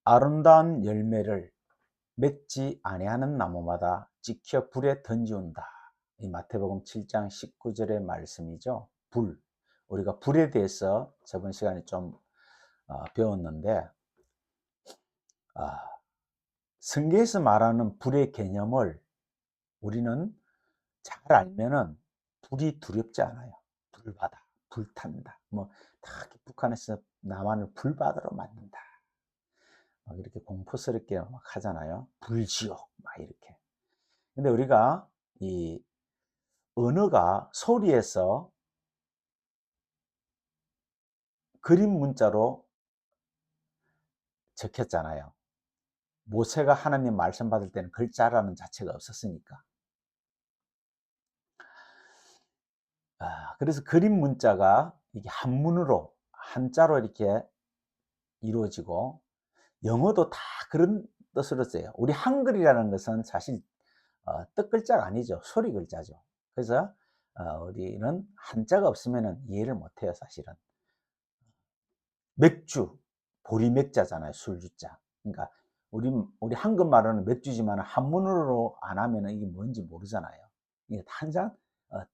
아름다운 열매를 맺지 아니하는 나무마다 찍혀 불에 던지운다. 이 마태복음 7장 19절의 말씀이죠. 불. 우리가 불에 대해서 저번 시간에 좀 배웠는데, 성경에서 말하는 불의 개념을 우리는 잘 알면은 불이 두렵지 않아요. 불바다, 불탄다. 다 북한에서 남한을 불바다로 만든다. 막 이렇게 공포스럽게 막 하잖아요. 불지옥, 막 이렇게. 근데 우리가 이 언어가 소리에서 그림 문자로 적혔잖아요. 모세가 하나님 말씀 받을 때는 글자라는 자체가 없었으니까. 그래서 그림 문자가 이게 한문으로, 한자로 이렇게 이루어지고, 영어도 다 그런 뜻으로 써요. 우리 한글이라는 것은 사실 뜻 글자가 아니죠. 소리 글자죠. 그래서 우리는 한자가 없으면 이해를 못해요, 사실은. 맥주, 보리맥자잖아요, 술주자. 그러니까 우리 한국말로는 맥주지만 한문으로 안 하면 이게 뭔지 모르잖아요. 이게 한자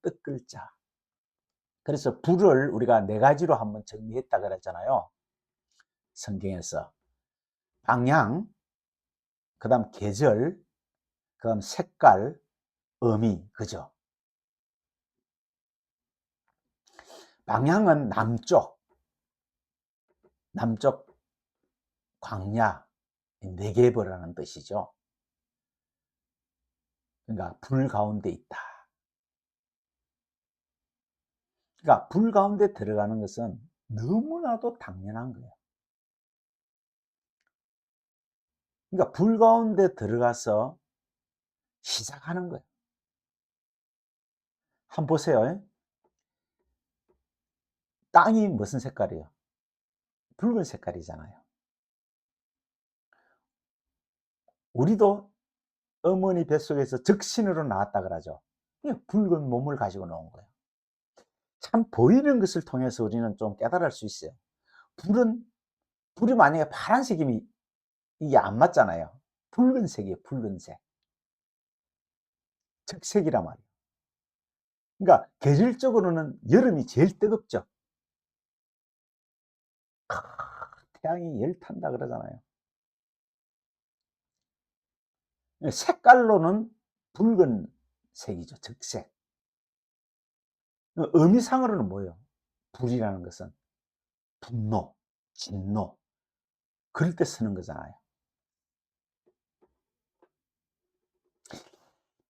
뜻 글자. 그래서 불을 우리가 네 가지로 한번 정리했다 그랬잖아요, 성경에서. 방향, 그다음 계절, 그다음 색깔, 의미, 그죠? 방향은 남쪽 광야, 네게버라는 뜻이죠. 그러니까 불 가운데 있다. 그러니까 불 가운데 들어가는 것은 너무나도 당연한 거예요. 그러니까 불 가운데 들어가서 시작하는 거예요. 한번 보세요. 땅이 무슨 색깔이에요? 붉은 색깔이잖아요. 우리도 어머니 뱃속에서 적신으로 나왔다 그러죠. 붉은 몸을 가지고 나온 거예요. 참 보이는 것을 통해서 우리는 좀 깨달을 수 있어요. 불이 만약에 파란색이면 이게 안 맞잖아요. 붉은색이에요, 붉은색. 적색이란 말이에요. 그러니까 계절적으로는 여름이 제일 뜨겁죠. 태양이 열탄다 그러잖아요. 색깔로는 붉은색이죠, 적색. 의미상으로는 뭐예요? 불이라는 것은 분노, 진노, 그럴 때 쓰는 거잖아요.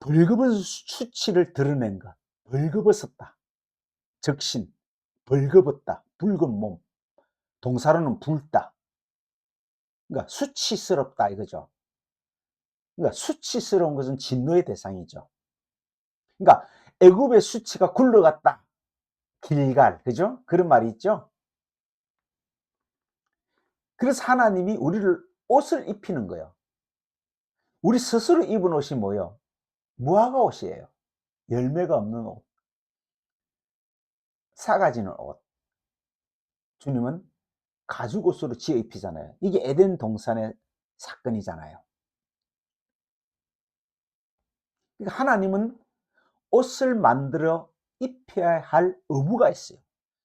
벌거벗은 수치를 드러낸 것, 벌거벗었다, 적신, 벌거벗다, 붉은 몸, 동사로는 붉다. 그러니까 수치스럽다 이거죠. 그러니까 수치스러운 것은 진노의 대상이죠. 그러니까 애굽의 수치가 굴러갔다, 길갈, 그죠? 그런 말이 있죠. 그래서 하나님이 우리를 옷을 입히는 거예요. 우리 스스로 입은 옷이 뭐예요? 무화과 옷이에요. 열매가 없는 옷, 싹아지는 옷. 주님은 가죽 옷으로 지어 입히잖아요. 이게 에덴 동산의 사건이잖아요. 그러니까 하나님은 옷을 만들어 입혀야 할 의무가 있어요.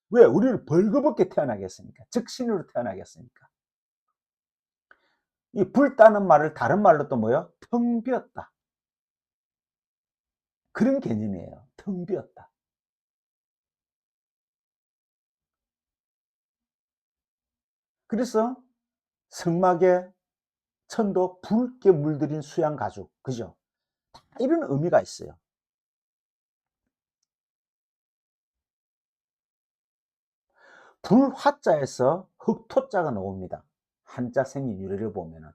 왜? 우리를 벌거벗게 태어나겠습니까? 적신으로 태어나겠습니까? 이 붉다는 말을 다른 말로 또 뭐예요? 텅 비었다. 그런 개념이에요. 텅 비었다. 그래서 성막에 천도 붉게 물들인 수양 가죽, 그죠? 이런 의미가 있어요. 불화자에서 흑토자가 나옵니다. 한자 생긴 유래를 보면은.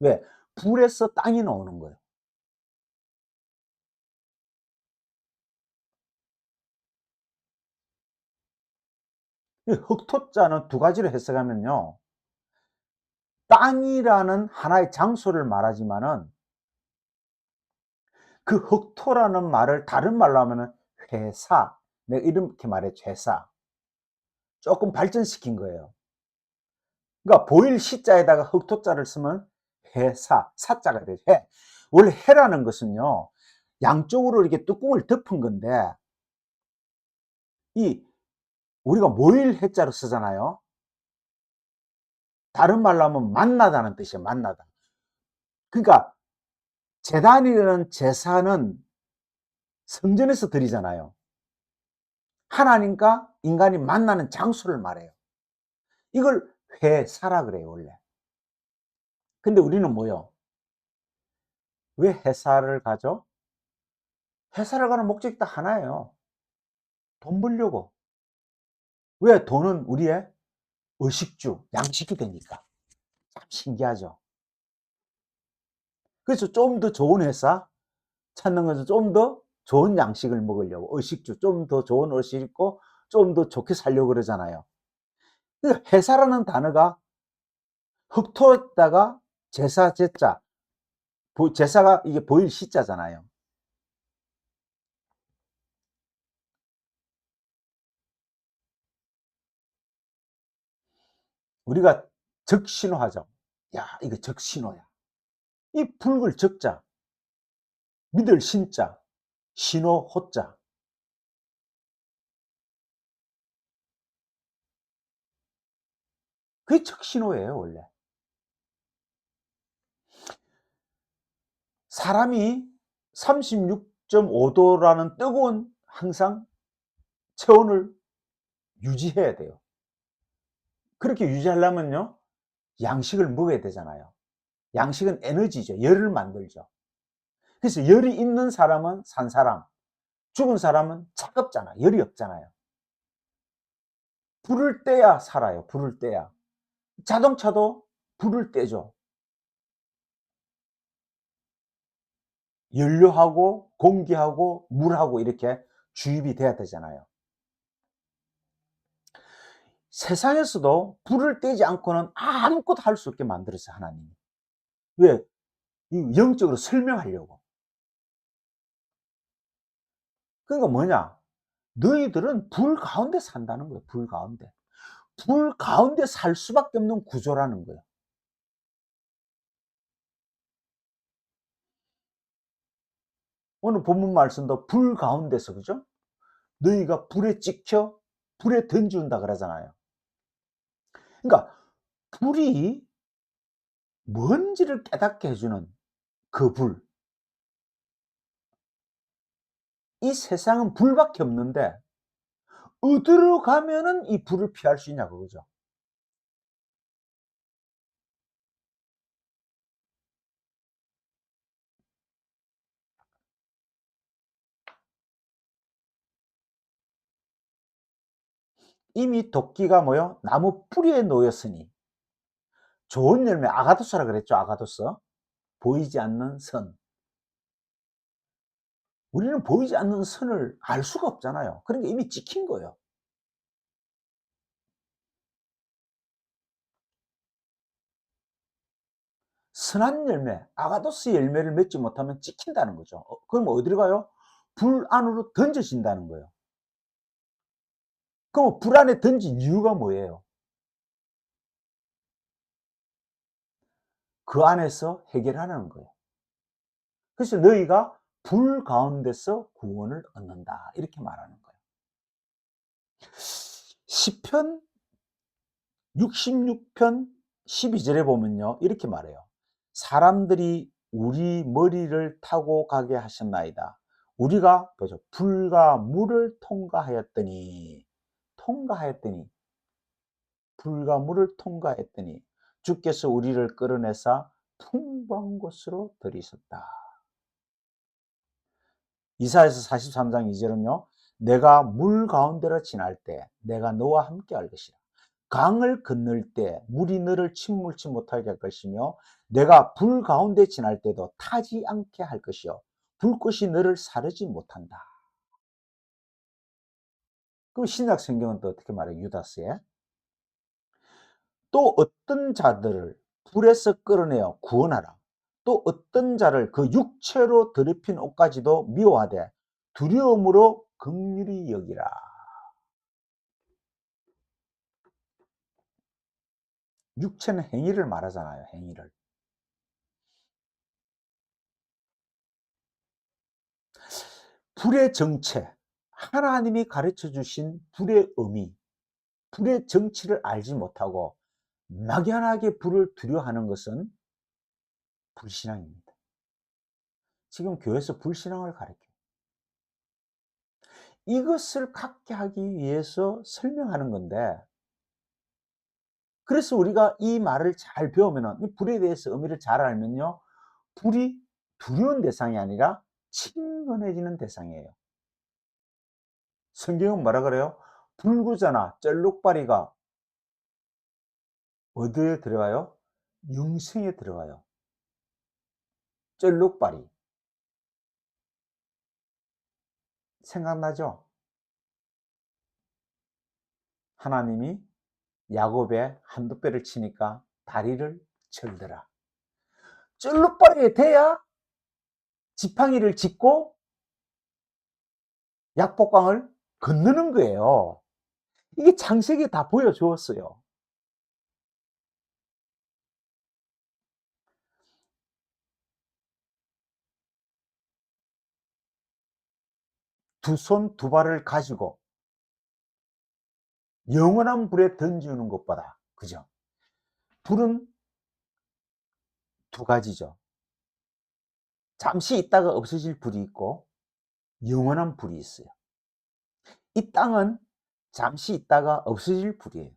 왜? 불에서 땅이 나오는 거예요. 흑토자는 두 가지로 해석하면요, 땅이라는 하나의 장소를 말하지만은 그 흑토라는 말을 다른 말로 하면은 회사, 내가 이렇게 말해, 회사. 조금 발전시킨 거예요. 그러니까 보일 시자에다가 흑토자를 쓰면 해사, 사자가 되죠. 해. 원래 해라는 것은요, 양쪽으로 이렇게 뚜껑을 덮은 건데, 이 우리가 모일 해자로 쓰잖아요. 다른 말로 하면 만나다는 뜻이에요. 만나다. 그러니까 제단이라는 제사는 성전에서 드리잖아요. 하나님과 인간이 만나는 장소를 말해요. 이걸 회사라 그래요, 원래. 근데 우리는 뭐요? 왜 회사를 가죠? 회사를 가는 목적이 딱 하나예요. 돈 벌려고. 왜? 돈은 우리의 의식주, 양식이 되니까. 참 신기하죠. 그래서 좀 더 좋은 회사 찾는 것은 좀 더 좋은 양식을 먹으려고. 의식주, 좀 더 좋은 옷을 입고 좀 더 좋게 살려고 그러잖아요. 그러니까 회사라는 단어가 흑토에다가 제사, 제자, 제사가 이게 보일 시자잖아요. 우리가 적신호하죠. 야, 이거 적신호야. 이 붉을 적자, 믿을 신자, 신호 호자. 그게 적신호예요, 원래. 사람이 36.5도라는 뜨거운 항상 체온을 유지해야 돼요. 그렇게 유지하려면요, 양식을 먹어야 되잖아요. 양식은 에너지죠. 열을 만들죠. 그래서 열이 있는 사람은 산 사람, 죽은 사람은 차갑잖아. 열이 없잖아요. 불을 떼야 살아요. 불을 떼야. 자동차도 불을 떼죠. 연료하고 공기하고 물하고 이렇게 주입이 돼야 되잖아요. 세상에서도 불을 떼지 않고는 아무것도 할 수 없게 만들었어요, 하나님이. 왜? 영적으로 설명하려고. 그러니까 뭐냐? 너희들은 불 가운데 산다는 거예요. 불 가운데. 불 가운데 살 수밖에 없는 구조라는 거예요. 오늘 본문 말씀도 불 가운데서, 그죠? 너희가 불에 찍혀 불에 던지운다 그러잖아요. 그러니까 불이 뭔지를 깨닫게 해주는 그 불. 이 세상은 불밖에 없는데 어디로 가면은 이 불을 피할 수 있냐 그거죠. 이미 도끼가 뭐요? 나무 뿌리에 놓였으니 좋은 열매, 아가도스라 그랬죠. 아가도스. 보이지 않는 선. 우리는 보이지 않는 선을 알 수가 없잖아요. 그러니까 이미 찍힌 거예요. 선한 열매, 아가도스 열매를 맺지 못하면 찍힌다는 거죠. 그럼 어디로 가요? 불 안으로 던져진다는 거예요. 그럼 불 안에 던진 이유가 뭐예요? 그 안에서 해결하는 거예요. 그래서 너희가 불 가운데서 구원을 얻는다. 이렇게 말하는 거예요. 시편 66편 12절에 보면요. 이렇게 말해요. 사람들이 우리 머리를 타고 가게 하셨나이다. 우리가 보죠. 불과 물을 통과하였더니 불과 물을 통과했더니 주께서 우리를 끌어내사 풍부한 곳으로 들이셨다. 이사야서 43장 2절은요. 내가 물 가운데로 지날 때 내가 너와 함께 할 것이라. 강을 건널 때 물이 너를 침몰치 못하게 할 것이며 내가 불 가운데 지날 때도 타지 않게 할 것이요 불꽃이 너를 사르지 못한다. 그럼 신약 성경은 또 어떻게 말해요? 유다스에 또 어떤 자들을 불에서 끌어내어 구원하라. 또 어떤 자를 그 육체로 더럽힌 옷까지도 미워하되 두려움으로 긍휼히 여기라. 육체는 행위를 말하잖아요, 행위를. 불의 정체, 하나님이 가르쳐 주신 불의 의미, 불의 정치를 알지 못하고 막연하게 불을 두려워하는 것은 불신앙입니다. 지금 교회에서 불신앙을 가르쳐요. 이것을 갖게 하기 위해서 설명하는 건데, 그래서 우리가 이 말을 잘 배우면은, 이 불에 대해서 의미를 잘 알면요, 불이 두려운 대상이 아니라 친근해지는 대상이에요. 성경은 뭐라 그래요? 불구자나 쩔룩바리가 어디에 들어가요? 영생에 들어가요. 쩔룩바리. 생각나죠? 하나님이 야곱의 한두 배를 치니까 다리를 절더라. 쩔룩바리에 돼야 지팡이를 짚고 약복강을 건너는 거예요. 이게 창세기에 다 보여주었어요. 두 손 두 발을 가지고 영원한 불에 던지는 것보다, 그죠? 불은 두 가지죠. 잠시 있다가 없어질 불이 있고 영원한 불이 있어요. 이 땅은 잠시 있다가 없어질 불이에요.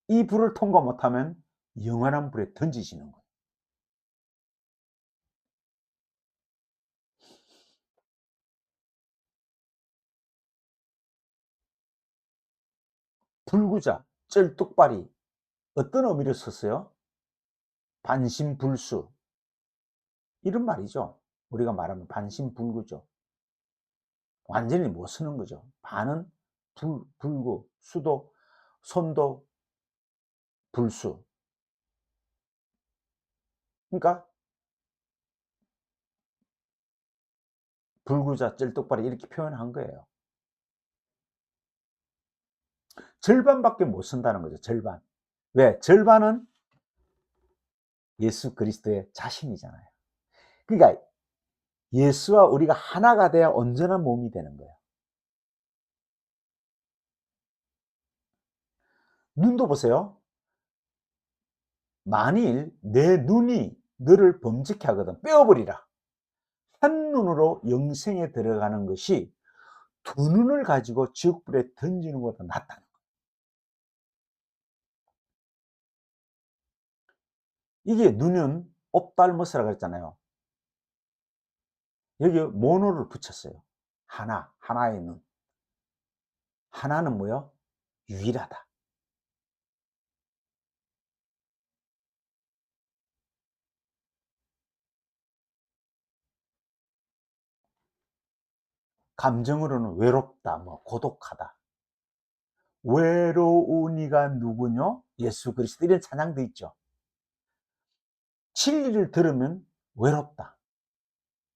이 불을 통과 못하면 영원한 불에 던지시는 거예요. 불구자, 쩔뚝발이 어떤 의미를 썼어요? 반신불수, 이런 말이죠. 우리가 말하면 반신불구죠. 완전히 못 쓰는 거죠. 반은 불구, 수도, 손도 불수. 그러니까 불구자, 쩔뚝발이 이렇게 표현한 거예요. 절반밖에 못 쓴다는 거죠. 절반. 왜? 절반은 예수 그리스도의 자신이잖아요. 그러니까 예수와 우리가 하나가 돼야 온전한 몸이 되는 거예요. 눈도 보세요. 만일 내 눈이 너를 범죄케 하거든 빼어버리라. 한 눈으로 영생에 들어가는 것이 두 눈을 가지고 지옥불에 던지는 것보다 낫다는 거예요. 이게 눈은 옵달머스라고 했잖아요. 여기 모노를 붙였어요. 하나, 하나의 눈. 하나는 뭐요? 유일하다. 감정으로는 외롭다, 뭐 고독하다. 외로운 이가 누구뇨? 예수 그리스도, 이런 찬양도 있죠. 진리를 들으면 외롭다.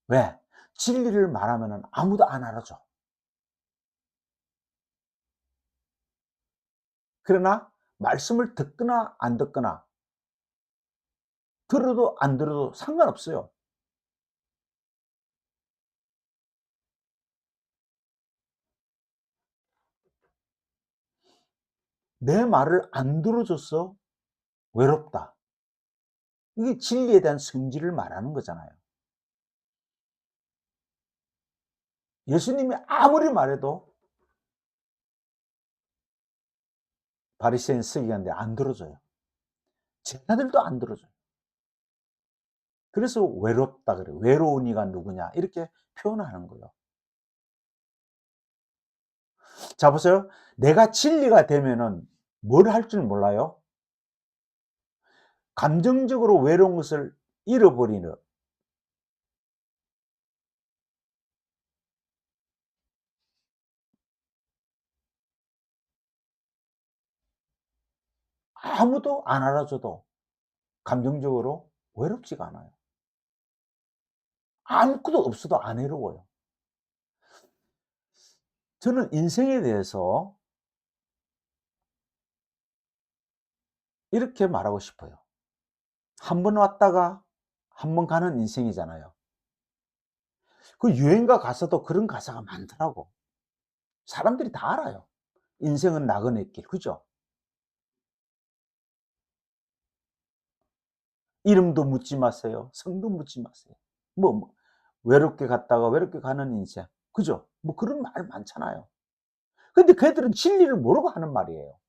왜? 진리를 말하면 아무도 안 알아줘. 그러나 말씀을 듣거나 안 듣거나, 들어도 안 들어도 상관없어요. 내 말을 안 들어줘서 외롭다. 이게 진리에 대한 성질을 말하는 거잖아요. 예수님이 아무리 말해도 바리새인 서기관들이 안 들어줘요. 제자들도 안 들어줘요. 그래서 외롭다 그래요. 외로운 이가 누구냐 이렇게 표현하는 거예요. 자 보세요. 내가 진리가 되면은 뭘 할 줄 몰라요? 감정적으로 외로운 것을 잃어버리는, 아무도 안 알아줘도 감정적으로 외롭지가 않아요. 아무것도 없어도 안 외로워요. 저는 인생에 대해서 이렇게 말하고 싶어요. 한 번 왔다가 한 번 가는 인생이잖아요. 그 여행가 가서도 그런 가사가 많더라고. 사람들이 다 알아요. 인생은 나그네 길. 그죠? 이름도 묻지 마세요. 성도 묻지 마세요. 뭐 외롭게 갔다가 외롭게 가는 인생. 그죠? 뭐 그런 말 많잖아요. 근데 걔들은 진리를 모르고 하는 말이에요.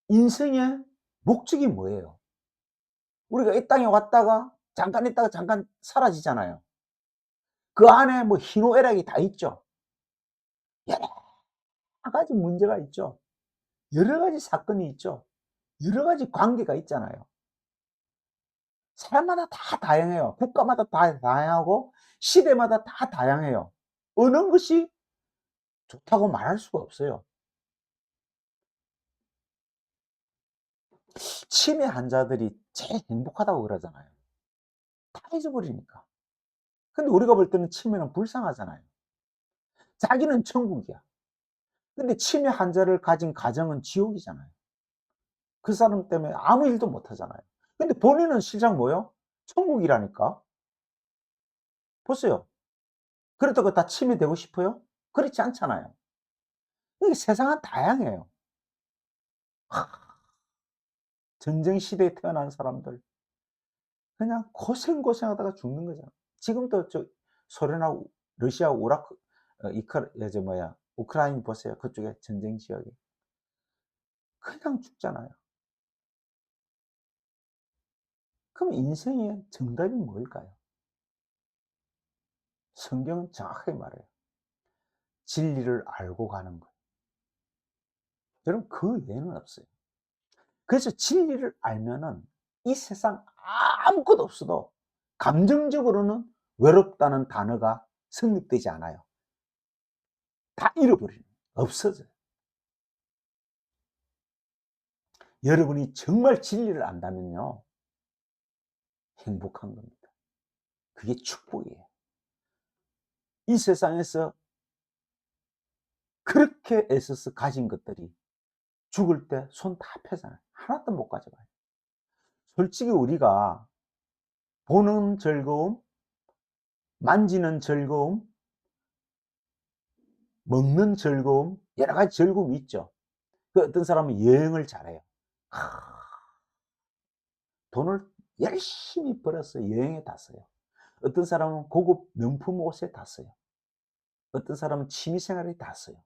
인생의 목적이 뭐예요? 우리가 이 땅에 왔다가 잠깐 있다가 잠깐 사라지잖아요. 그 안에 뭐 희노애락이 다 있죠. 여러 가지 문제가 있죠. 여러 가지 사건이 있죠. 여러 가지 관계가 있잖아요. 사람마다 다 다양해요. 국가마다 다 다양하고 시대마다 다 다양해요. 어느 것이 좋다고 말할 수가 없어요. 치매 환자들이 제일 행복하다고 그러잖아요. 다 잊어버리니까. 근데 우리가 볼 때는 치매는 불쌍하잖아요. 자기는 천국이야. 근데 치매 환자를 가진 가정은 지옥이잖아요. 그 사람 때문에 아무 일도 못 하잖아요. 근데 본인은 실상 뭐요? 천국이라니까. 보세요. 그렇다고 다 치매되고 싶어요? 그렇지 않잖아요. 이게 세상은 다양해요. 전쟁 시대에 태어난 사람들 그냥 고생고생하다가 죽는 거잖아. 지금도 저 소련하고 러시아하고 우라크 이크라 저 뭐야 우크라이나 보세요. 그쪽에 전쟁 지역에 그냥 죽잖아요. 그럼 인생의 정답이 뭘까요? 성경은 정확하게 말해요. 진리를 알고 가는 거예요. 여러분 그 외에는 없어요. 그래서 진리를 알면은 이 세상 아무것도 없어도 감정적으로는 외롭다는 단어가 성립되지 않아요. 다 잃어버려요. 없어져요. 여러분이 정말 진리를 안다면요. 행복한 겁니다. 그게 축복이에요. 이 세상에서 그렇게 애써서 가진 것들이 죽을 때 손 다 펴잖아요. 하나도 못 가져가요. 솔직히 우리가 보는 즐거움, 만지는 즐거움, 먹는 즐거움, 여러 가지 즐거움이 있죠. 그 어떤 사람은 여행을 잘해요. 돈을 열심히 벌어서 여행에 다 써요. 어떤 사람은 고급 명품 옷에 다 써요. 어떤 사람은 취미 생활에 다 써요.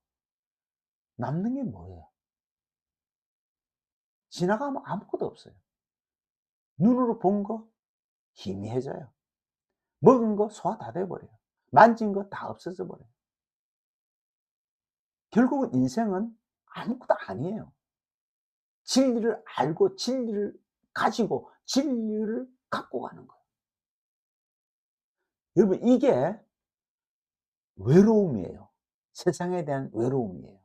남는 게 뭐예요? 지나가면 아무것도 없어요. 눈으로 본 거 희미해져요. 먹은 거 소화 다 돼버려요. 만진 거 다 없어져 버려요. 결국은 인생은 아무것도 아니에요. 진리를 알고 진리를 가지고 진리를 갖고 가는 거예요. 여러분 이게 외로움이에요. 세상에 대한 외로움이에요.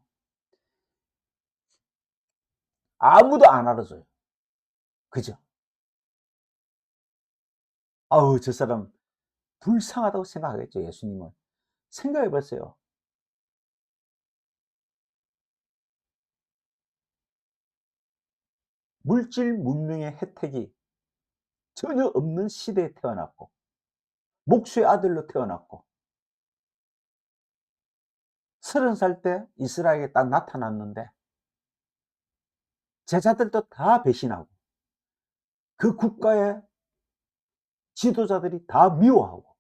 아무도 안 알아줘요. 그죠? 아우 저 사람 불쌍하다고 생각하겠죠 예수님은. 생각해 보세요. 물질 문명의 혜택이 전혀 없는 시대에 태어났고 목수의 아들로 태어났고 30살 때 이스라엘에 딱 나타났는데 제자들도 다 배신하고 그 국가의 지도자들이 다 미워하고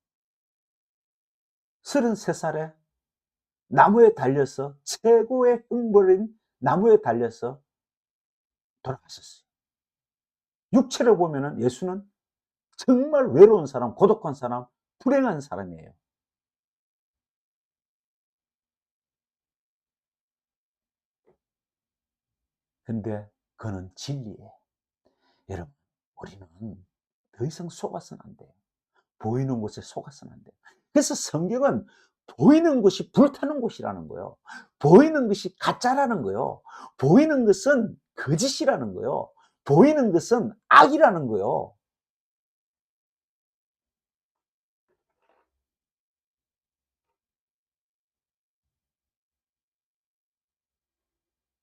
33살에 나무에 달려서 최고의 형벌인 나무에 달려서 돌아가셨어요. 육체를 보면은 예수는 정말 외로운 사람, 고독한 사람, 불행한 사람이에요. 근데 그는 진리예요. 여러분, 우리는 더 이상 속아서는 안 돼요. 보이는 곳에 속아서는 안 돼요. 그래서 성경은 보이는 것이 불타는 곳이라는 거예요. 보이는 것이 가짜라는 거예요. 보이는 것은 거짓이라는 거예요. 보이는 것은 악이라는 거예요.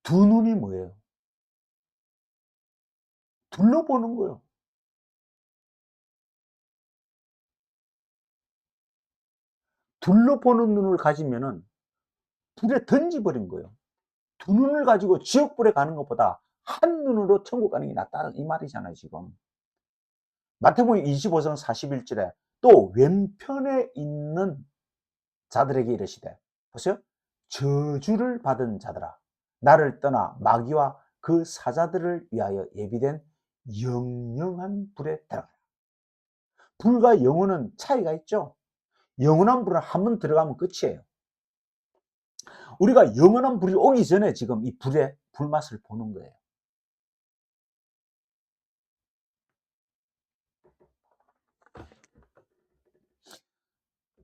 두 눈이 뭐예요? 둘러보는 거예요. 둘러보는 눈을 가지면은 불에 던져버린 거예요. 두 눈을 가지고 지옥불에 가는 것보다 한 눈으로 천국 가는 게 낫다는 이 말이잖아요, 지금. 마태복음 25장 41절에 또 왼편에 있는 자들에게 이르시되, 보세요. 저주를 받은 자들아, 나를 떠나 마귀와 그 사자들을 위하여 예비된 영영한 불에 들어가라. 불과 영혼은 차이가 있죠. 영원한 불은 한 번 들어가면 끝이에요. 우리가 영원한 불이 오기 전에 지금 이 불의 불맛을 보는 거예요.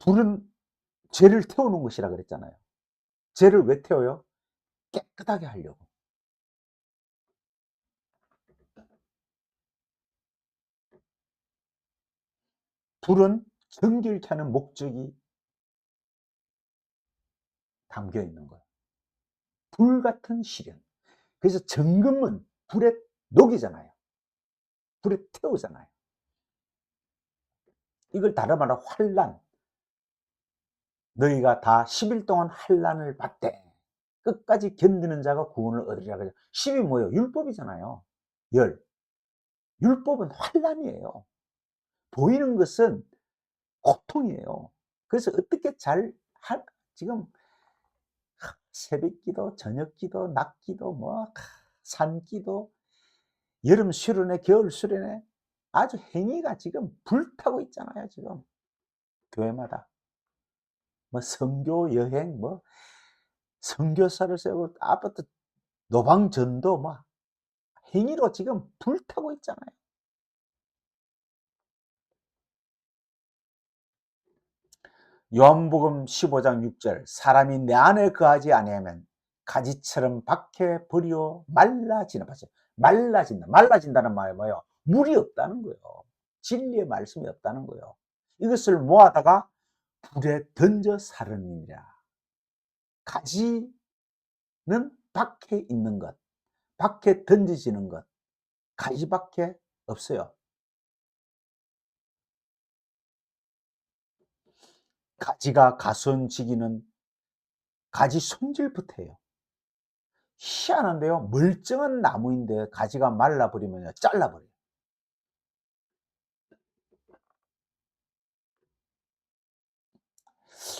불은 죄를 태우는 것이라 그랬잖아요. 죄를 왜 태워요? 깨끗하게 하려고. 불은 정결케 하는 목적이 담겨 있는 거예요. 불 같은 시련. 그래서 정금은 불에 녹이잖아요. 불에 태우잖아요. 이걸 다른 말로 환난. 너희가 다 10일 동안 환난을 받되 끝까지 견디는 자가 구원을 얻으리라. 그래서 10이 뭐예요? 율법이잖아요. 열. 율법은 환난이에요. 보이는 것은 고통이에요. 그래서 어떻게 지금 새벽기도, 저녁기도, 낮기도, 산기도, 여름 수련회, 겨울 수련회, 아주 행위가 지금 불타고 있잖아요, 지금. 교회마다. 선교 여행, 선교사를 세우고, 아파트 노방전도, 행위로 지금 불타고 있잖아요. 요한복음 15장 6절, 사람이 내 안에 거하지 아니하면 가지처럼 밖에 버려 말라지는, 봤어요. 말라진다는 말이 뭐예요? 물이 없다는 거예요. 진리의 말씀이 없다는 거예요. 이것을 모아다가 불에 던져 사르니라. 가지는 밖에 있는 것, 밖에 던져지는 것, 가지밖에 없어요. 가지가 가선지기는 가지 손질부터 해요. 희한한데요. 멀쩡한 나무인데 가지가 말라버리면 잘라버려요.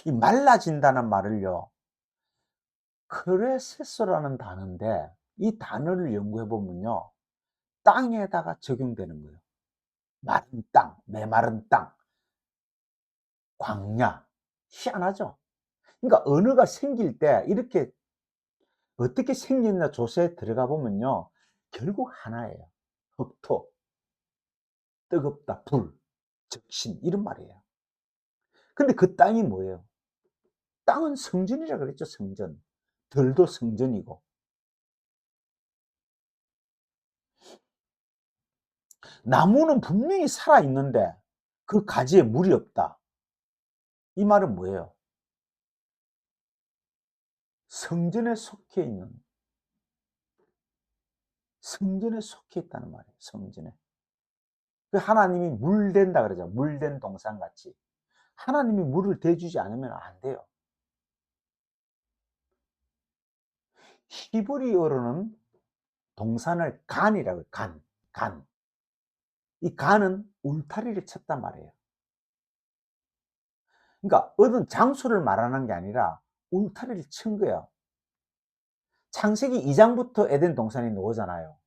이 말라진다는 말을요, 크레세스라는 단어인데 이 단어를 연구해 보면요, 땅에다가 적용되는 거예요. 마른 땅, 메마른 땅, 광야. 희한하죠? 그러니까 언어가 생길 때 이렇게 어떻게 생겼나 조사에 들어가 보면요, 결국 하나예요. 흑토, 뜨겁다, 불, 적신, 이런 말이에요. 근데 그 땅이 뭐예요? 땅은 성전이라 그랬죠, 성전. 들도 성전이고. 나무는 분명히 살아있는데 그 가지에 물이 없다. 이 말은 뭐예요? 성전에 속해 있는, 성전에 속해 있다는 말이에요. 성전에. 그 하나님이 물댄다 그러죠. 물댄 동산같이. 하나님이 물을 대주지 않으면 안 돼요. 히브리어로는 동산을 간이라고 해요. 간. 이 간은 울타리를 쳤단 말이에요. 그러니까 어떤 장소를 말하는 게 아니라 울타리를 친 거예요. 창세기 2장부터 에덴 동산이 나오잖아요.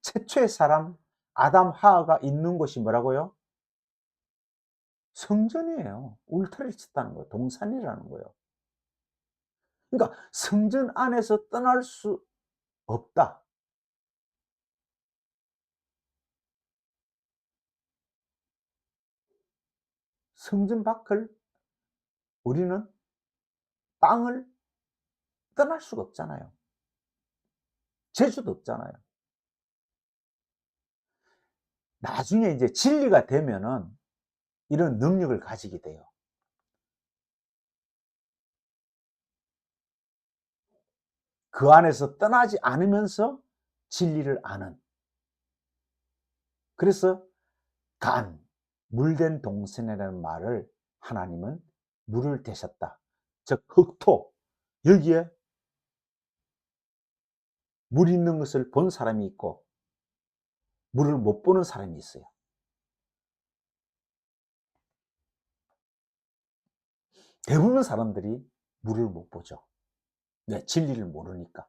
최초의 사람 아담 하와가 있는 곳이 뭐라고요? 성전이에요. 울타리를 쳤다는 거예요. 동산이라는 거예요. 그러니까 성전 안에서 떠날 수 없다. 성전 밖을 우리는 땅을 떠날 수가 없잖아요. 재주도 없잖아요. 나중에 이제 진리가 되면은 이런 능력을 가지게 돼요. 그 안에서 떠나지 않으면서 진리를 아는. 그래서 간, 물된 동산이라는 말을 하나님은 물을 대셨다. 즉 흑토, 여기에 물 있는 것을 본 사람이 있고 물을 못 보는 사람이 있어요. 대부분 사람들이 물을 못 보죠. 네, 진리를 모르니까.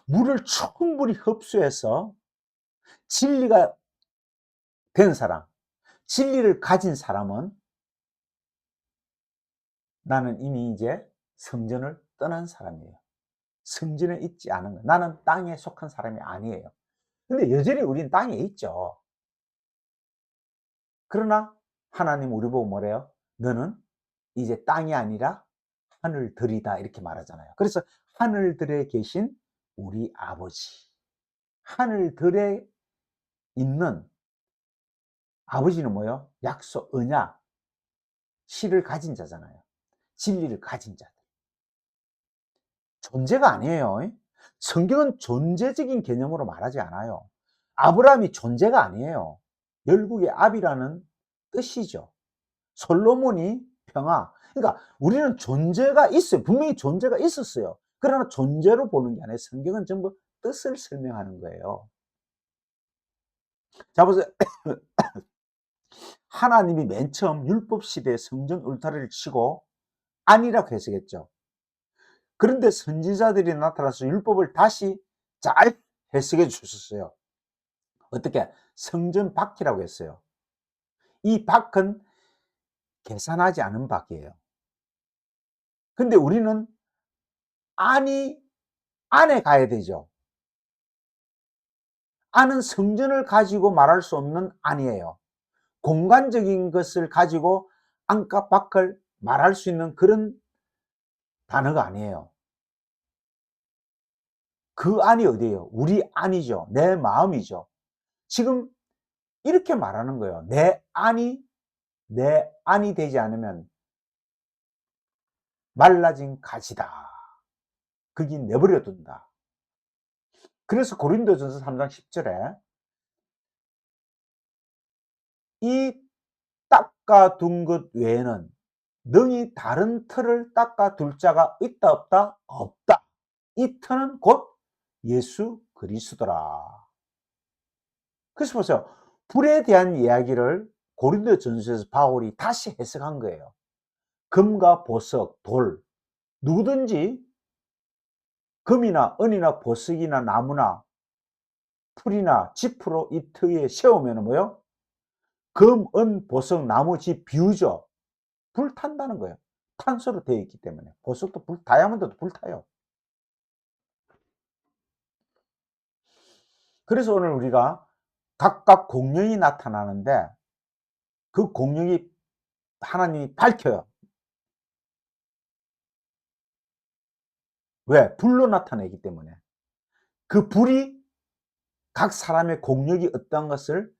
물을 충분히 흡수해서 진리가 된 사람, 진리를 가진 사람은 나는 이미 이제 성전을 떠난 사람이에요. 성전에 있지 않은 거예요. 나는 땅에 속한 사람이 아니에요. 근데 여전히 우리는 땅에 있죠. 그러나 하나님 우리 보고 뭐래요? 너는 이제 땅이 아니라 하늘들이다 이렇게 말하잖아요. 그래서 하늘들에 계신 우리 아버지, 하늘들에 있는 아버지는 뭐예요? 약속, 언약, 실을 가진 자잖아요. 진리를 가진 자들. 존재가 아니에요. 성경은 존재적인 개념으로 말하지 않아요. 아브라함이 존재가 아니에요. 열국의 압이라는 뜻이죠. 솔로몬이 평화. 그러니까 우리는 존재가 있어요. 분명히 존재가 있었어요. 그러나 존재로 보는 게 아니라 성경은 전부 뜻을 설명하는 거예요. 자, 보세요. 하나님이 맨 처음 율법 시대에 성전 울타리를 치고 아니라고 해석했죠. 그런데 선지자들이 나타나서 율법을 다시 잘 해석해 주셨어요. 어떻게? 성전 밖이라고 했어요. 이 밖은 계산하지 않은 밖이에요. 근데 우리는 안이 안에 가야 되죠. 안은 성전을 가지고 말할 수 없는 안이에요. 공간적인 것을 가지고 안과 밖을 말할 수 있는 그런 단어가 아니에요. 그 안이 어디예요? 우리 안이죠. 내 마음이죠. 지금 이렇게 말하는 거예요. 내 안이 되지 않으면 말라진 가지다. 거기 내버려 둔다. 그래서 고린도전서 3장 10절에 이 닦아둔 것 외에는 능히 다른 틀을 닦아둘 자가 있다 없다? 없다. 이 틀은 곧 예수 그리스도라. 그래서 보세요. 불에 대한 이야기를 고린도전서에서 바울이 다시 해석한 거예요. 금과 보석, 돌, 누구든지 금이나 은이나 보석이나 나무나 풀이나 지프로 이 터위에 세우면 뭐요? 금, 은, 보석, 나무, 집 비우죠. 불탄다는 거예요. 탄소로 되어 있기 때문에. 보석도 다이아몬드도 불타요. 그래서 오늘 우리가 각각 공룡이 나타나는데 그 공룡이 하나님이 밝혀요. 왜? 불로 나타내기 때문에. 그 불이 각 사람의 공력이 어떤 것을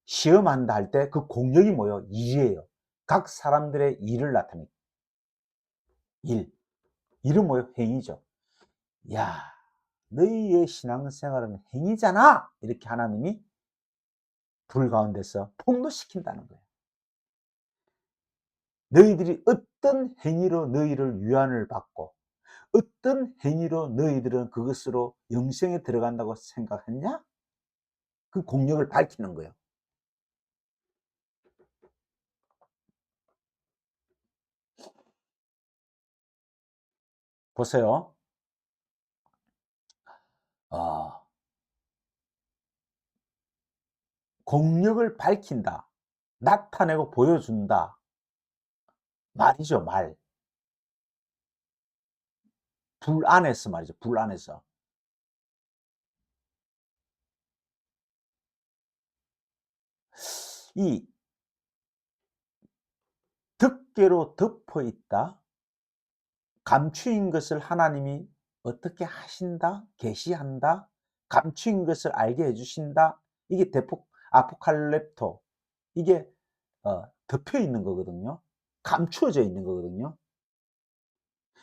시험한다 할 때 그 공력이 뭐예요? 일이에요. 각 사람들의 일을 나타내기. 일. 일은 뭐예요? 행위죠. 야, 너희의 신앙생활은 행위잖아. 이렇게 하나님이 불 가운데서 폭로시킨다는 거예요. 너희들이 어떤 행위로 너희를 유한을 받고 어떤 행위로 너희들은 그것으로 영생에 들어간다고 생각했냐? 그 공력을 밝히는 거예요. 보세요. 어, 공력을 밝힌다. 나타내고 보여준다. 말이죠, 말. 불 안에서 말이죠, 불 안에서. 이 덮개로 덮어 있다. 감추인 것을 하나님이 어떻게 하신다? 계시한다? 감추인 것을 알게 해주신다? 이게 대폭 아포칼립토, 이게 덮여 있는 거거든요. 감추어져 있는 거거든요.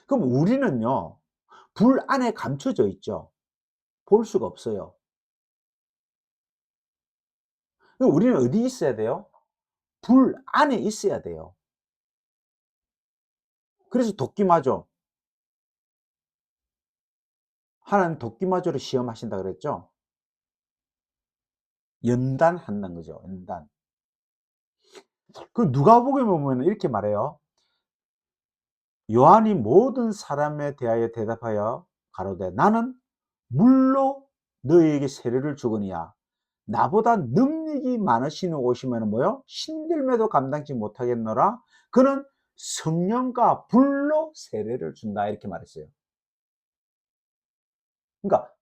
그럼 우리는요, 불 안에 감춰져 있죠. 볼 수가 없어요. 그럼 우리는 어디 있어야 돼요? 불 안에 있어야 돼요. 그래서 도끼마저, 하나님 도끼마저로 시험하신다 그랬죠. 연단한다는 거죠. 연단. 그 누가복음에 보면 이렇게 말해요. 요한이 모든 사람에 대하여 대답하여 가로되 나는 물로 너희에게 세례를 주거니와 나보다 능력이 많으신 오시면 뭐요? 신들매도 감당치 못하겠노라. 그는 성령과 불로 세례를 준다. 이렇게 말했어요. 그러니까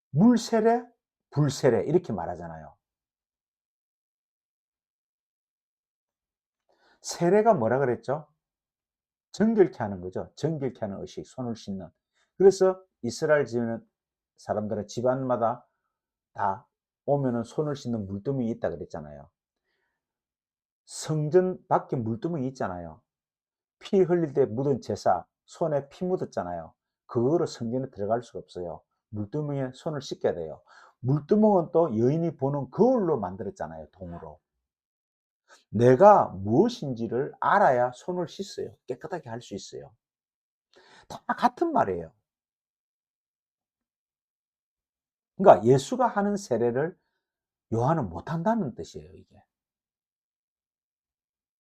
물 세례, 불 세례 이렇게 말하잖아요. 세례가 뭐라 그랬죠? 정결케 하는 거죠. 정결케 하는 의식, 손을 씻는. 그래서 이스라엘 사람들은 집안마다 다 오면은 손을 씻는 물두멍이 있다 그랬잖아요. 성전 밖에 물두멍이 있잖아요. 피 흘릴 때 묻은 제사, 손에 피 묻었잖아요. 그거로 성전에 들어갈 수가 없어요. 물두멍에 손을 씻겨야 돼요. 물두멍은 또 여인이 보는 거울로 만들었잖아요. 동으로. 내가 무엇인지를 알아야 손을 씻어요. 깨끗하게 할 수 있어요. 다 같은 말이에요. 그러니까 예수가 하는 세례를 요한은 못한다는 뜻이에요. 이게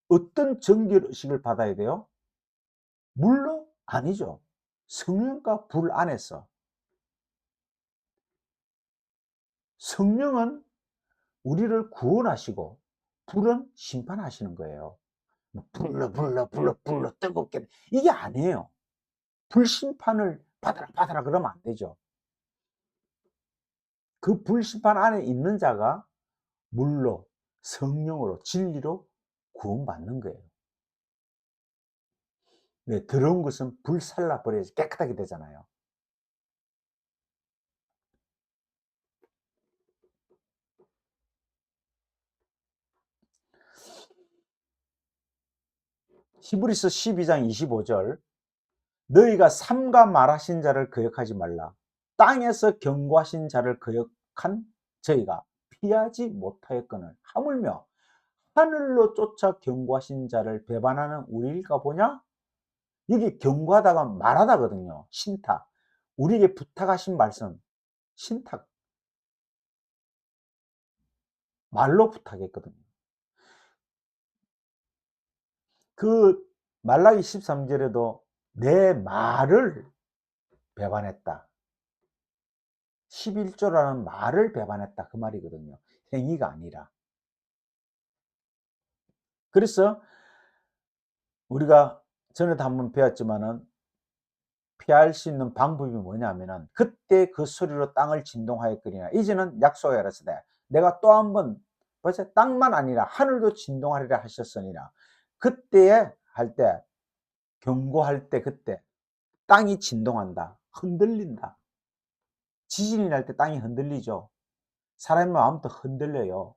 어떤 정결의식을 받아야 돼요? 물로? 아니죠. 성령과 불 안에서. 성령은 우리를 구원하시고 불은 심판하시는 거예요. 뭐 불러 뜨겁게 이게 아니에요. 불심판을 받아라 그러면 안 되죠. 그 불심판 안에 있는 자가 물로, 성령으로, 진리로 구원받는 거예요. 네, 더러운 것은 불살라 버려야지 깨끗하게 되잖아요. 히브리서 12장 25절 너희가 삼가 말하신 자를 거역하지 말라. 땅에서 경고하신 자를 거역한 저희가 피하지 못하였거늘 하물며 하늘로 쫓아 경고하신 자를 배반하는 우리일까 보냐? 여기 경고하다가 말하다거든요. 신탁. 우리에게 부탁하신 말씀 신탁. 말로 부탁했거든요. 그 말라기 13절에도 내 말을 배반했다. 11조라는 말을 배반했다. 그 말이거든요. 행위가 아니라. 그래서 우리가 전에도 한번 배웠지만은 피할 수 있는 방법이 뭐냐면은 그때 그 소리로 땅을 진동하였거니와 이제는 약속에 알았으되 내가 또 한번 벌써 땅만 아니라 하늘도 진동하리라 하셨으니라. 그때에 할 때 경고할 때 그때 땅이 진동한다. 흔들린다. 지진이 날 때 땅이 흔들리죠. 사람의 마음도 흔들려요.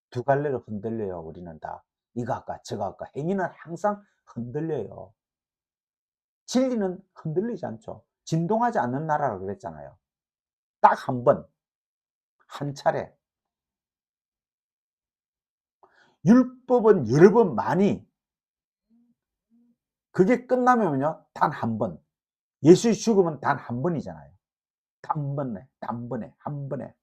두 갈래로 흔들려요. 우리는 다 이거 할까 저거 할까 행위는 항상 흔들려요. 진리는 흔들리지 않죠. 진동하지 않는 나라라고 그랬잖아요. 딱 한 번, 한 차례. 율법은 여러 번 많이 그게 끝나면요 단 한 번. 예수의 죽음은 단 한 번이잖아요. 단번에 단번에 한 번에.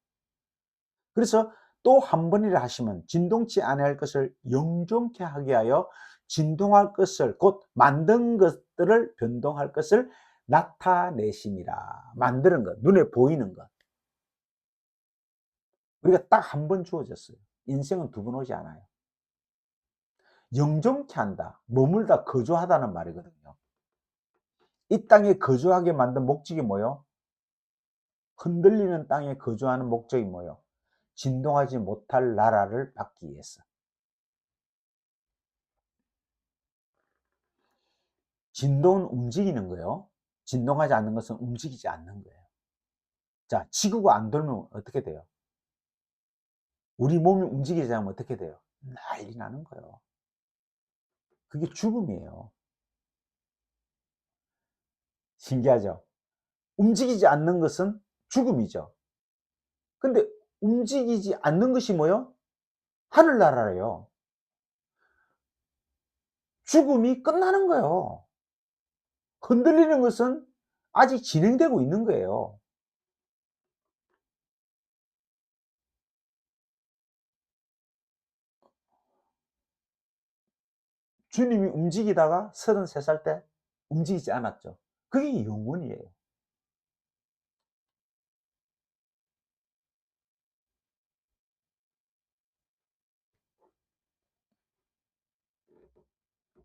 그래서 또 한 번이라 하시면 진동치 아니할 것을 영존케 하게 하여 진동할 것을 곧 만든 것들을 변동할 것을 나타내심이라. 만드는 것, 눈에 보이는 것. 우리가 딱 한 번 주어졌어요. 인생은 두 번 오지 않아요. 영존케 한다. 머물다 거주하다는 말이거든요. 이 땅에 거주하게 만든 목적이 뭐요? 흔들리는 땅에 거주하는 목적이 뭐요? 진동하지 못할 나라를 받기 위해서. 진동은 움직이는 거예요. 진동하지 않는 것은 움직이지 않는 거예요. 자, 지구가 안 돌면 어떻게 돼요? 우리 몸이 움직이지 않으면 어떻게 돼요? 난리 나는 거예요. 그게 죽음이에요. 신기하죠? 움직이지 않는 것은 죽음이죠. 근데 움직이지 않는 것이 뭐요? 하늘나라래요. 죽음이 끝나는 거예요. 흔들리는 것은 아직 진행되고 있는 거예요. 주님이 움직이다가 33살 때 움직이지 않았죠. 그게 영원이에요.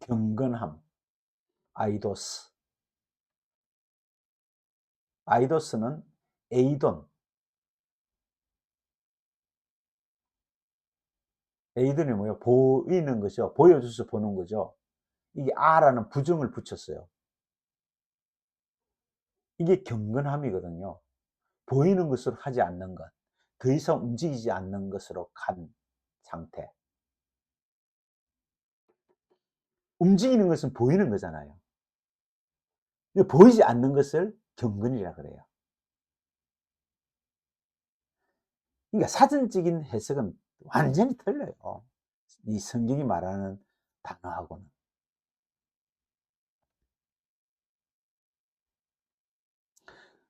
경건함, 아이도스. 아이도스는 에이돈, 에이돈이 뭐예요? 보이는 거죠. 보여줘서 보는 거죠. 이게 아라는 부정을 붙였어요. 이게 경건함이거든요. 보이는 것으로 하지 않는 것, 더 이상 움직이지 않는 것으로 간 상태. 움직이는 것은 보이는 거잖아요. 보이지 않는 것을 경건이라 그래요. 그러니까 사전적인 해석은 완전히 틀려요. 이 성경이 말하는 단어하고는.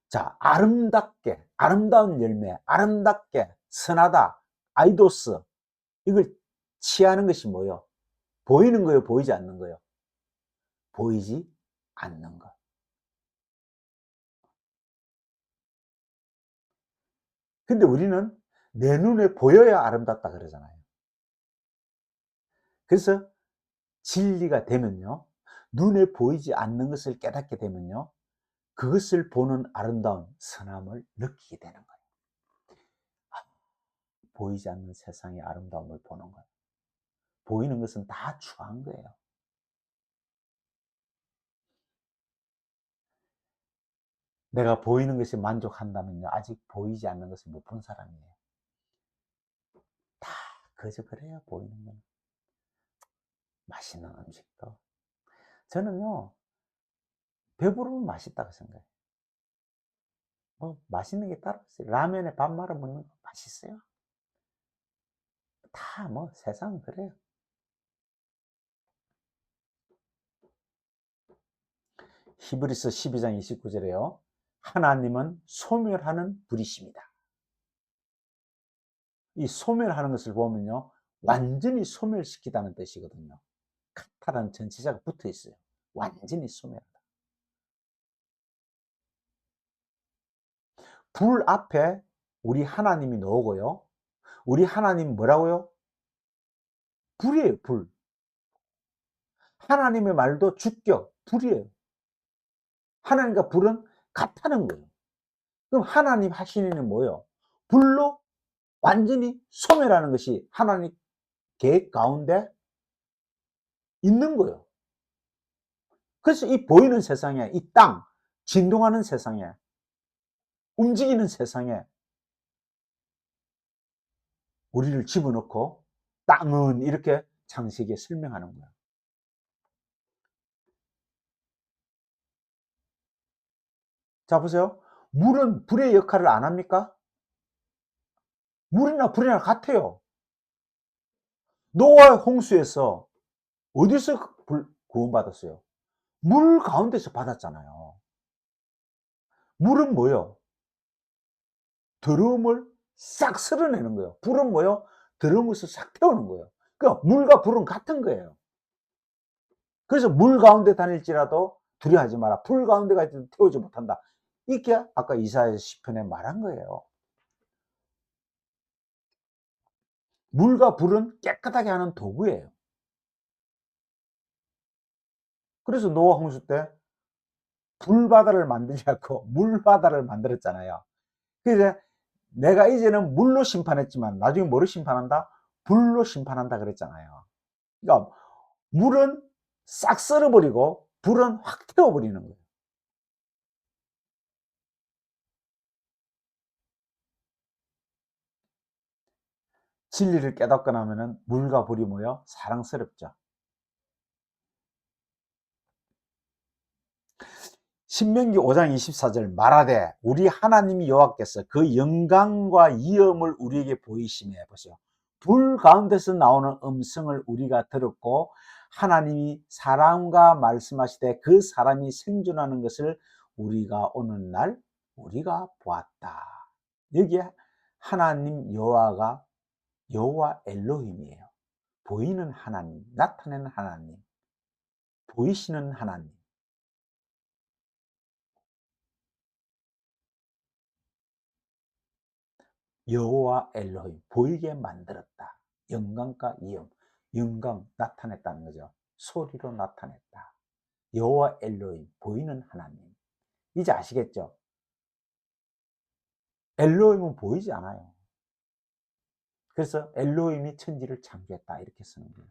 자, 아름답게, 아름다운 열매, 아름답게, 선하다, 아이도스. 이걸 취하는 것이 뭐예요? 보이는 거예요, 보이지 않는 거예요? 보이지 않는 것. 근데 우리는 내 눈에 보여야 아름답다 그러잖아요. 그래서 진리가 되면요, 눈에 보이지 않는 것을 깨닫게 되면요, 그것을 보는 아름다운 선함을 느끼게 되는 거예요. 보이지 않는 세상의 아름다움을 보는 거예요. 보이는 것은 다 추한 거예요. 내가 보이는 것이 만족한다면요, 아직 보이지 않는 것을 못 본 사람이에요. 다 그저 그래요, 보이는 건. 맛있는 음식도. 저는요, 배부르면 맛있다고 생각해요. 맛있는 게 따로 있어요. 라면에 밥 말아 먹는 거 맛있어요. 다 뭐 세상은 그래요. 히브리서 12장 29절에요. 하나님은 소멸하는 분이십니다. 이 소멸하는 것을 보면요, 완전히 소멸시키다는 뜻이거든요. 카타라는 전치사가 붙어 있어요. 완전히 소멸하다. 불 앞에 우리 하나님이 나오고요. 우리 하나님 뭐라고요? 불이에요, 불. 하나님의 말도 주격, 불이에요. 하나님과 불은 같다는 거예요. 그럼 하나님 하시는 일은 뭐예요? 불로 완전히 소멸하는 것이 하나님 계획 가운데 있는 거예요. 그래서 이 보이는 세상에, 이 땅, 진동하는 세상에, 움직이는 세상에 우리를 집어넣고 땅은 이렇게 창세기에 설명하는 거예요. 자, 보세요. 물은 불의 역할을 안 합니까? 물이나 불이나 같아요. 노아의 홍수에서 어디서 구원받았어요? 물 가운데서 받았잖아요. 물은 뭐예요? 더러움을 싹 쓸어내는 거예요. 불은 뭐예요? 더러운 것을 싹 태우는 거예요. 그러니까 물과 불은 같은 거예요. 그래서 물 가운데 다닐지라도 두려워하지 마라. 불 가운데 가 태우지 못한다. 이게 아까 이사야 시편에 말한 거예요. 물과 불은 깨끗하게 하는 도구예요. 그래서 노아 홍수 때 불바다를 만들지 않고 물바다를 만들었잖아요. 그래서 내가 이제는 물로 심판했지만 나중에 뭐로 심판한다? 불로 심판한다 그랬잖아요. 그러니까 물은 싹 썰어버리고 불은 확 태워버리는 거예요. 진리를 깨닫고 나면은 물과 불이 모여 사랑스럽죠. 신명기 5장 24절 말하되 우리 하나님 여호와께서 그 영광과 위엄을 우리에게 보이시며 보세요. 불 가운데서 나오는 음성을 우리가 들었고 하나님이 사람과 말씀하시되 그 사람이 생존하는 것을 우리가 오늘날 우리가 보았다. 여기에 하나님 여호와가 여호와 엘로힘이에요. 보이는 하나님, 나타내는 하나님, 보이시는 하나님. 여호와 엘로힘 보이게 만들었다. 영광과 위엄, 영광 나타냈다는 거죠. 소리로 나타냈다. 여호와 엘로힘 보이는 하나님. 이제 아시겠죠? 엘로힘은 보이지 않아요. 그래서 엘로힘이 천지를 창조했다 이렇게 쓰는 거예요.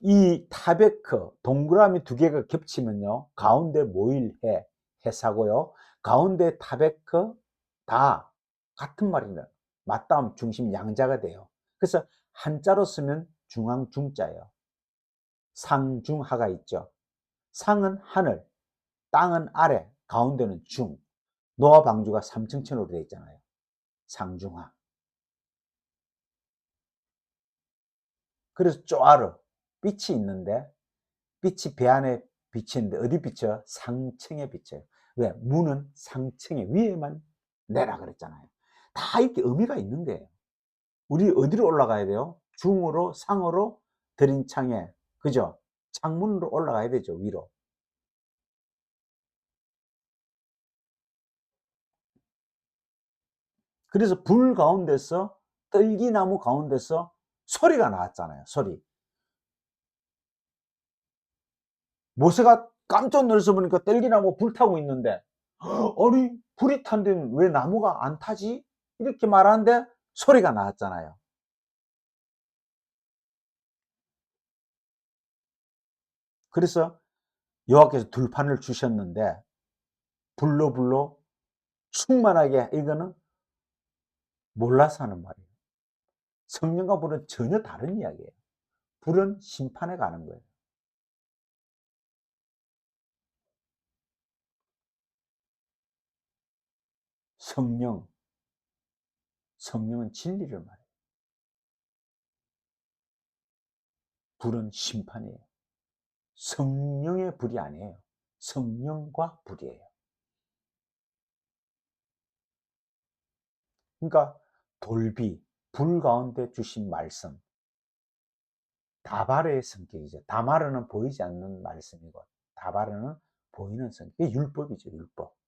이 타베크 동그라미 두 개가 겹치면요 가운데 모일 해사고요 가운데 타베크 다 같은 말입니다. 맞다음 중심 양자가 돼요. 그래서 한자로 쓰면 중앙 중자예요. 상중하가 있죠. 상은 하늘, 땅은 아래, 가운데는 중. 노와 방주가 삼층천으로 되어 있잖아요. 상중하. 그래서 쪼아르 빛이 있는데 빛이 배 안에 비치는데 어디 비쳐요? 상층에 비쳐요. 왜? 문은 상층에 위에만 내라 그랬잖아요. 다 이렇게 의미가 있는 거예요. 우리 어디로 올라가야 돼요? 중으로 상으로 들인 창에 그죠? 창문으로 올라가야 되죠. 위로. 그래서 불 가운데서 떨기나무 가운데서 소리가 나왔잖아요. 소리. 모세가 깜짝 놀라서 보니까 떨기나무 불타고 있는데 아니 불이 탄 데는 왜 나무가 안 타지? 이렇게 말하는데 소리가 나왔잖아요. 그래서 여호와께서 들판을 주셨는데 불로 불로 충만하게 이거는 몰라서 하는 말이에요. 성령과 불은 전혀 다른 이야기예요. 불은 심판에 가는 거예요. 성령, 성령은 진리를 말해요. 불은 심판이에요. 성령의 불이 아니에요. 성령과 불이에요. 그러니까 돌비, 불 가운데 주신 말씀, 다바르의 성격이죠. 다마르는 보이지 않는 말씀이고 다바르는 보이는 성격. 이게 율법이죠, 율법.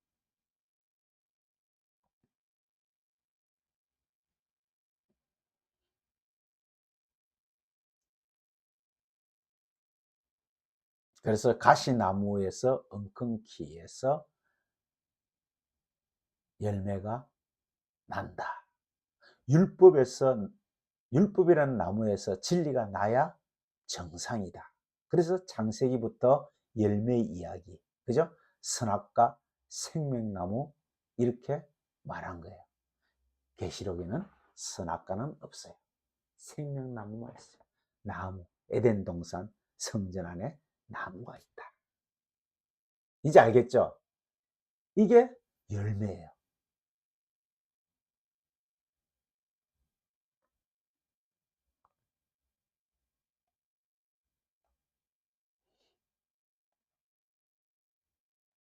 그래서 가시나무에서 엉겅퀴에서 열매가 난다. 율법에서 율법이라는 나무에서 진리가 나야 정상이다. 그래서 창세기부터 열매 이야기, 그죠? 선악과 생명나무 이렇게 말한 거예요. 계시록에는 선악과는 없어요. 생명나무만 있어요. 나무, 에덴 동산 성전 안에 나무가 있다. 이제 알겠죠? 이게 열매예요.